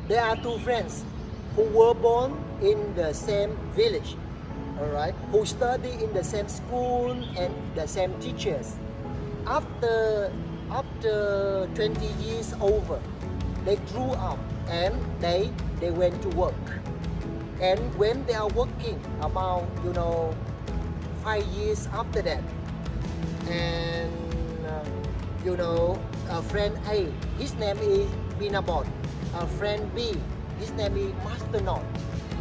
There are two friends who were born in the same village, all right, who study in the same school and the same teachers. After 20 years over, they grew up and they went to work. And when they are working about 5 years after that, and friend A, his name is Binabot. Friend B, his name is Masternot.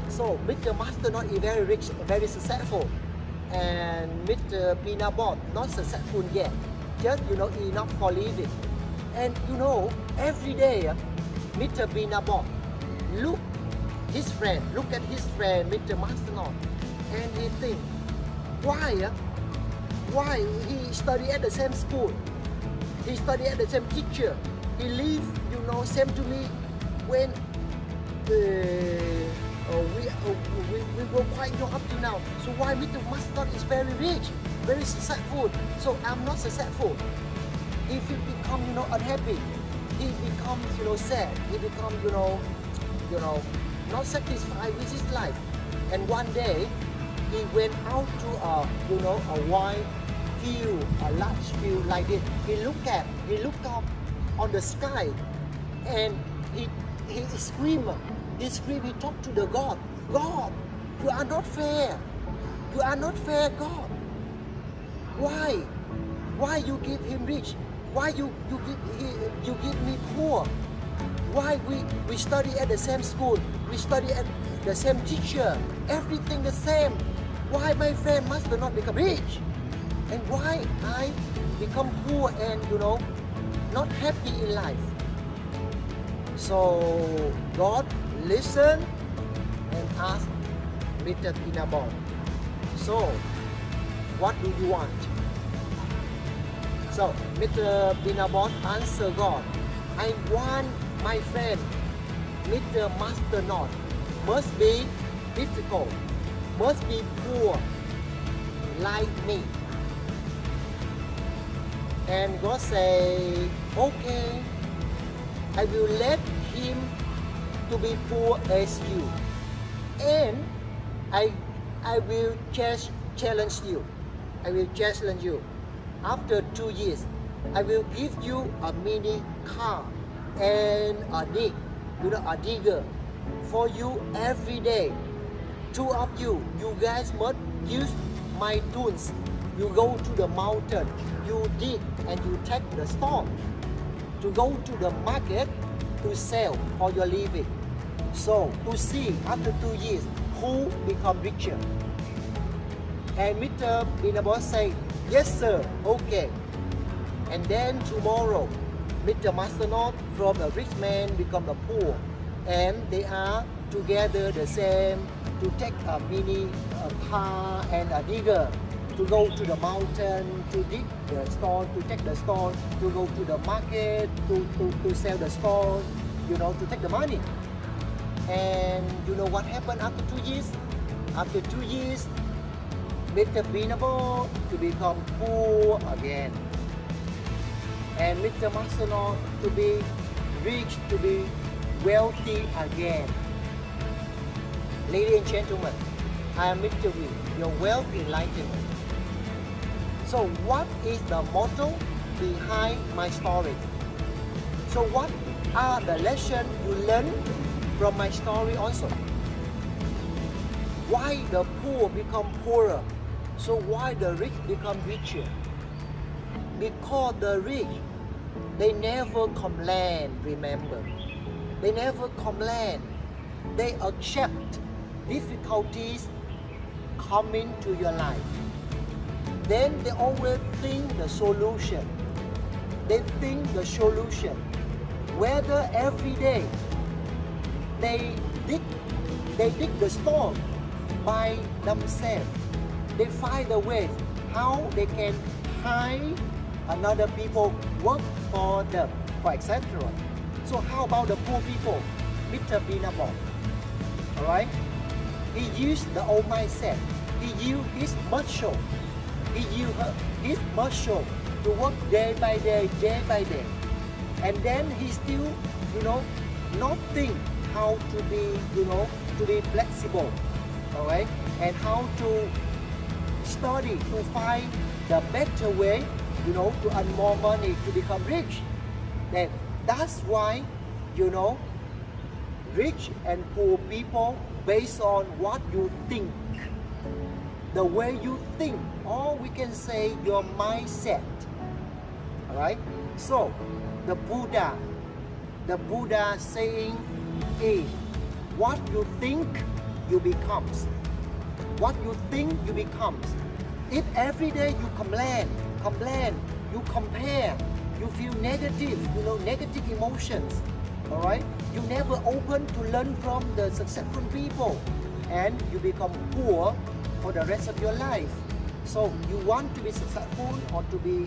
So Mr. Masternot is very rich, very successful, and Mr. Binabot not successful yet, just enough for living. And every day Mr. Binabot look at his friend, Mr. Masternot, and he think, why he study at the same school, he study at the same teacher, he live same to me when we were quite young up to now. So why Mr. Masternot is very rich, very successful, so I'm not successful? If he become unhappy, he becomes sad, he becomes not satisfied with his life. And one day he went out to a wide field, a large field like this. He looked up on the sky, and he screamed. He talked to the God, you are not fair, God. Why you give him rich? Why you give me poor? Why we study at the same school, we study at the same teacher, everything the same? Why my friend must not become rich? And why I become poor and not happy in life? So God listened and asked Mr. Binabot, so what do you want? So Mr. Binabot answered God, I want my friend Mr. Masternot must be difficult, must be poor like me. And God say, okay, I will let him to be poor as you, and I will challenge you. I will challenge you. After 2 years, I will give you a mini car and a digger for you every day. Two of you guys must use my tools. You go to the mountain, you dig and you take the stone to go to the market to sell for your living. So to see after 2 years who become richer. And Mr. Binabot say, yes sir, okay. And then tomorrow, Mr. Masternot from a rich man become a poor, and they are together the same to take a mini car and a digger to go to the mountain, to dig the stone, to take the stone, to go to the market, to sell the stone, to take the money. And what happened after 2 years? After 2 years, Mr. Binabot to become poor again, and Mr. Masternot to be rich, to be wealthy again. Ladies and gentlemen, I am Mr. Win, your wealth enlightenment. So what is the motto behind my story? So what are the lessons you learn from my story also? Why the poor become poorer? So why the rich become richer? Because the rich, they never complain, remember. They never complain. They accept difficulties coming to your life. Then they always think the solution. They think the solution. Whether every day they dig the stone by themselves. They find a way how they can hire another people work for them, for etc. So how about the poor people? Mr. Binabot, alright? He used the old mindset. He used his muscle. He used his muscle to work day by day. And then he still, not think how to be, to be flexible, all right, and how to study to find the better way, to earn more money, to become rich. Then that's why, rich and poor people based on what you think, the way you think, or we can say your mindset. All right. So the Buddha saying is, what you think, you becomes. What you think, you becomes. If every day you complain, you compare, you feel negative, negative emotions, all right, you never open to learn from the successful people, and you become poor for the rest of your life. So you want to be successful or to be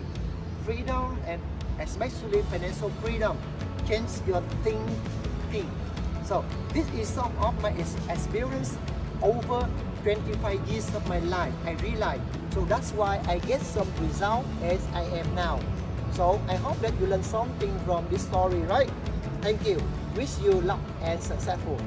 freedom, and especially financial freedom, change your thinking. So this is some of my experience over 25 years of my life. I realized, so that's why I get some result as I am now. So I hope that you learn something from this story, right? Thank you. Wish you luck and successful.